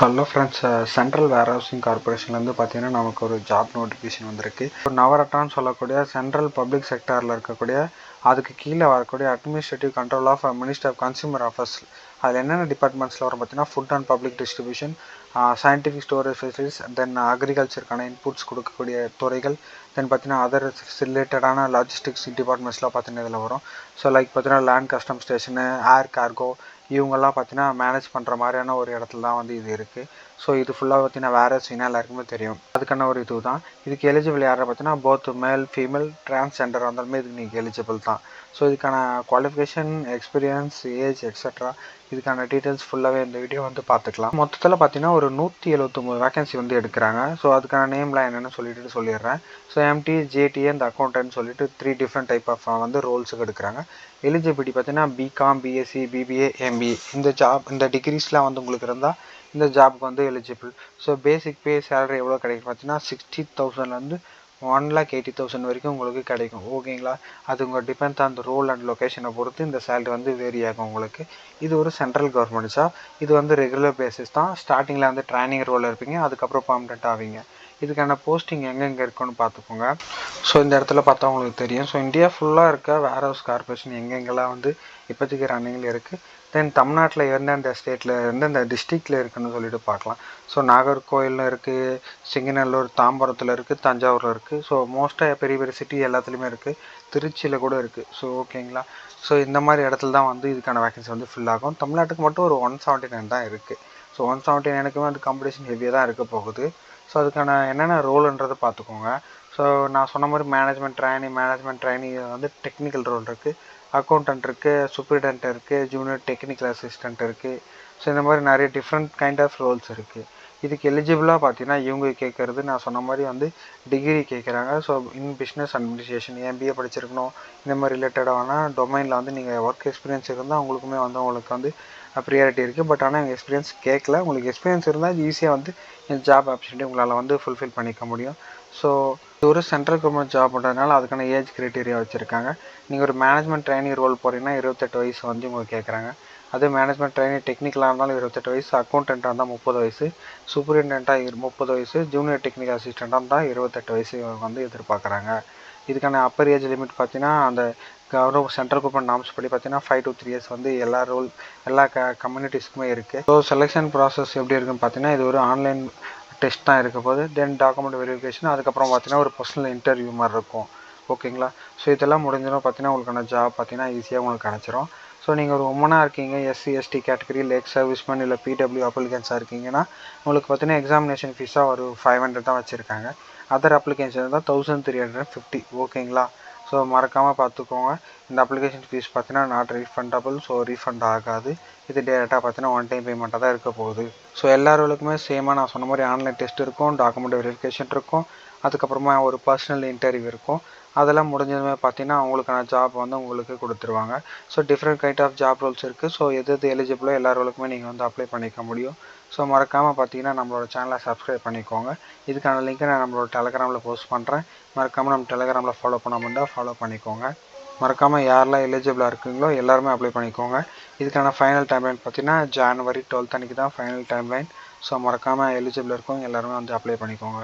Hello friends, central warehousing கார்பரேஷன்லேருந்து பார்த்தீங்கன்னா நமக்கு ஒரு ஜாப் நோட்டிஃபிகேஷன் வந்திருக்கு. ஒரு நவரட்டான்னு சொல்லக்கூடிய சென்ட்ரல் பப்ளிக் செக்டாரில் இருக்கக்கூடிய அதுக்கு கீழே வரக்கூடிய administrative control of minister of consumer affairs. அதில் என்னென்ன டிபார்ட்மெண்ட்ஸில் வரும் பார்த்தீங்கன்னா food and public distribution, scientific storage facilities, then அக்ரிகல்ச்சருக்கான இன்புட்ஸ் கொடுக்கக்கூடிய துறைகள், தென் பார்த்தீங்கன்னா அதர் ரிலேட்டடான லாஜிஸ்டிக்ஸ் டிபார்ட்மெண்ட்ஸ்லாம் பார்த்தீங்கன்னா இதில் வரும். ஸோ லைக் பார்த்தீங்கன்னா லேண்ட் கஸ்டம் ஸ்டேஷனு, ஏர் கார்கோ, இவங்கெல்லாம் பார்த்தீங்கன்னா மேனேஜ் பண்ணுற மாதிரியான ஒரு இடத்துல தான் வந்து இது இருக்குது. ஸோ இது ஃபுல்லாக பார்த்தீங்கன்னா வேரஸ்னா எல்லாருக்குமே தெரியும். அதுக்கான ஒரு இது தான். இதுக்கு எலிஜிபிள் யாரை பார்த்தீங்கன்னா போத் மேல் ஃபீமேல் டிரான்ஸ்ஜெண்டர் வந்தாலுமே இதுக்கு நீங்கள் எலிஜிபிள் தான். ஸோ இதுக்கான குவாலிஃபிகேஷன், எக்ஸ்பீரியன்ஸ், ஏஜ் எக்ஸட்ரா இதுக்கான டீட்டெயில்ஸ் ஃபுல்லாகவே இந்த வீடியோ வந்து பார்த்துக்கலாம். மொத்தத்தில் பார்த்தீங்கன்னா ஒரு 179 வேகன்சி வந்து எடுக்கிறாங்க. ஸோ அதுக்கான நேம்லாம் என்னென்னு சொல்லிடுறேன். So MD, JD and accountant சொல்லிட்டு 3 டிஃப்ரெண்ட் டைப் ஆஃப் வந்து ரோல்ஸுக்கு எடுக்கிறாங்க. எலிஜிபிலிட்டி பார்த்தீங்கன்னா பிகாம், பிஎஸ்சி, பிபிஏ, எம்பிஏ இந்த டிகிரிஸ்லாம் வந்து உங்களுக்கு இருந்தால் இந்த ஜாப்க்கு வந்து எலிஜிபிள். ஸோ பேசிக் பே சேலரி எவ்வளோ கிடைக்கும் பார்த்தீங்கன்னா 60,000லேருந்து 1,80,000 வரைக்கும் உங்களுக்கு கிடைக்கும். ஓகேங்களா? அது உங்கள் depend on the role and லொக்கேஷனை பொறுத்து இந்த சேலரி வந்து வேரி ஆகும் உங்களுக்கு. இது ஒரு சென்ட்ரல் கவர்மெண்ட் ஜாப். இது வந்து ரெகுலர் பேசிஸ் தான். ஸ்டார்டிங்கில் வந்து ட்ரைனிங் ரோல் இருப்பீங்க, அதுக்கப்புறம் பர்மனெண்ட் ஆவீங்க. இதுக்கான போஸ்டிங் எங்கெங்கே இருக்குன்னு பார்த்துக்கோங்க. ஸோ இந்த இடத்துல பார்த்தா உங்களுக்கு தெரியும். ஸோ இந்தியா ஃபுல்லாக இருக்க வேர்ஹவுஸ் கார்பரேஷன் எங்கெங்கெல்லாம் வந்து இப்போதைக்கு ரன்னிங்கில் இருக்குது, தென் தமிழ்நாட்டில் எந்தெந்த ஸ்டேட்டில் எந்தெந்த டிஸ்ட்ரிக்டில் இருக்குதுன்னு சொல்லிட்டு பார்க்கலாம். ஸோ நாகர்கோயிலில் இருக்குது, சிங்கநல்லூர், தாம்பரத்தில் இருக்குது, தஞ்சாவூரில் இருக்குது. ஸோ மோஸ்ட்டாக பெரிய பெரிய சிட்டி எல்லாத்துலேயுமே இருக்குது, திருச்சியில் கூட இருக்குது. ஸோ ஓகேங்களா? ஸோ இந்த மாதிரி இடத்துல தான் வந்து இதுக்கான வேகன்சி வந்து ஃபில் ஆகும். தமிழ்நாட்டுக்கு மட்டும் ஒரு 179 தான் இருக்குது. ஸோ 179க்குமே வந்து காம்படிஷன் ஹெவியாக தான் இருக்க போகுது. ஸோ அதுக்கான என்னென்ன ரோலுன்றதை பார்த்துக்கோங்க. ஸோ நான் சொன்ன மாதிரி மேனேஜ்மெண்ட் ட்ரைனிங் வந்து டெக்னிக்கல் ரோல் இருக்குது, அக்கௌண்டன்ட் இருக்குது, சூப்பரிடென்ட் இருக்குது, ஜூனியர் டெக்னிக்கல் அசிஸ்டன்ட் இருக்குது. ஸோ இந்த மாதிரி நிறைய டிஃப்ரெண்ட் கைண்ட் ஆஃப் ரோல்ஸ் இருக்குது. இதுக்கு எலிஜிபிளாக பார்த்தீங்கன்னா இவங்க கேட்குறது நான் சொன்ன மாதிரி வந்து டிகிரி கேட்குறாங்க. So in business administration MBA படிச்சிருக்கணும். இந்த மாதிரி ரிலேட்டடான டொமைனில் வந்து நீங்கள் ஒர்க் எக்ஸ்பீரியன்ஸ் இருந்தால் அவங்களுக்குமே வந்து உங்களுக்கு வந்து ப்ரியாரிட்டி இருக்குது. பட் ஆனால் எங்கள் எக்ஸ்பீரியன்ஸ் கேட்கல. உங்களுக்கு எக்ஸ்பீரியன்ஸ் இருந்தால் ஈஸியாக வந்து இந்த ஜாப் ஆப்பர்ச்சுனிட்டி உங்களால் வந்து ஃபுல்ஃபில் பண்ணிக்க முடியும். ஸோ இது ஒரு சென்ட்ரல் கவர்மெண்ட் ஜாப்ன்றதுனால அதுக்கான ஏஜ் க்ரைட்டீரியா வச்சுருக்காங்க. நீங்கள் ஒரு மேனேஜ்மெண்ட் ட்ரைனிங் ரோல் போகிறீங்கன்னா 28 வயசு வந்து உங்களுக்கு கேட்குறாங்க. அதே மேனேஜ்மெண்ட் ட்ரைனிங் டெக்னிக்கலாக இருந்தாலும் 28 வயசு, அக்கௌண்டண்ட்டாக இருந்தால் 30 வயசு, சூப்பரிண்டென்ட்டாக 30 வயசு, ஜூனியர் டெக்னிக்கல் அசிஸ்டண்ட்டாக இருந்தால் 28 வயசு வந்து எதிர்பார்க்குறாங்க. இதுக்கான அப்பர் ஏஜ் லிமிட் பார்த்தீங்கன்னா அந்த சென்ட்ரல் கவர்மெண்ட் நார்ம்ஸ் படி பார்த்தீங்கன்னா 5 to 3 years வந்து எல்லா கம்யூனிட்டிஸ்க்குமே இருக்குது. ஸோ செலெக்ஷன் ப்ராசஸ் எப்படி இருக்குன்னு பார்த்தீங்கன்னா இது ஒரு ஆன்லைன் டெஸ்ட் தான் இருக்க போது, தென் டாக்குமெண்ட் வெரிஃபிகேஷன், அதுக்கப்புறம் பார்த்தீங்கன்னா ஒரு பர்சனல் இன்டர்வியூ மாதிரி இருக்கும். ஓகேங்களா? ஸோ இதெல்லாம் முடிஞ்சிடும் பார்த்தீங்கன்னா உங்களுக்கான ஜாப் பார்த்தீங்கன்னா ஈஸியாக உங்களுக்கு கிடச்சிரும். ஸோ நீங்கள் ஒரு உமனாக இருக்கீங்க, SC ST category, ex serviceman இல்லை பிடபிள்யூ அப்ளிகன்ஸாக இருக்கீங்கன்னா உங்களுக்கு பார்த்தீங்கன்னா எக்ஸாமினேஷன் ஃபீஸாக ஒரு 500 தான் வச்சுருக்காங்க. அதர் அப்ளிகேஷன் தான் 1350. ஓகேங்களா? ஸோ மறக்காமல் பார்த்துக்கோங்க. இந்த அப்ளிகேஷன் ஃபீஸ் பார்த்தீங்கன்னா நாட் ரீஃபண்டபிள். ஸோ ரீஃபண்ட் ஆகாது. இது டேரெக்டாக பார்த்தீங்கன்னா ஒன் டைம் பேமெண்ட்டாக தான் இருக்க போகுது. ஸோ எல்லாருக்குமே சேமாக நான் சொன்ன மாதிரி ஆன்லைன் டெஸ்ட் இருக்கும், டாக்குமெண்ட் வெரிஃபிகேஷன் இருக்கும், அதுக்கப்புறமா ஒரு பர்சனல் இன்டர்வியூ இருக்கும். அதெல்லாம் முடிஞ்சதுமே பார்த்தீங்கன்னா அவங்களுக்கான ஜாப் வந்து உங்களுக்கு கொடுத்துருவாங்க. So different kind of job roles இருக்குது. ஸோ எது எலிஜிபிளோ எல்லாருக்குமே நீங்கள் வந்து அப்ளை பண்ணிக்க முடியும். ஸோ மறக்காமல் பார்த்தீங்கன்னா நம்மளோட சேனலை சப்ஸ்கிரைப் பண்ணிக்கோங்க. இதுக்கான லிங்க்கை நான் நம்மளோட டெலகிராமில் போஸ்ட் பண்ணுறேன். மறக்காமல் நம்ம டெலகிராமில் ஃபாலோ பண்ண முடிந்தால் ஃபாலோ பண்ணிக்கோங்க. மறக்காமல் யாரெல்லாம் எலிஜிபிளாக இருக்குங்களோ எல்லாருமே அப்ளை பண்ணிக்கோங்க. இதுக்கான ஃபைனல் டைம்லைன் பார்த்தீங்கன்னா January 12 அன்றைக்கி தான் ஃபைனல் டைம்லைன். ஸோ மறக்காமல் எலிஜிபிள் இருக்கவங்க எல்லாருமே வந்து அப்ளை பண்ணிக்கோங்க.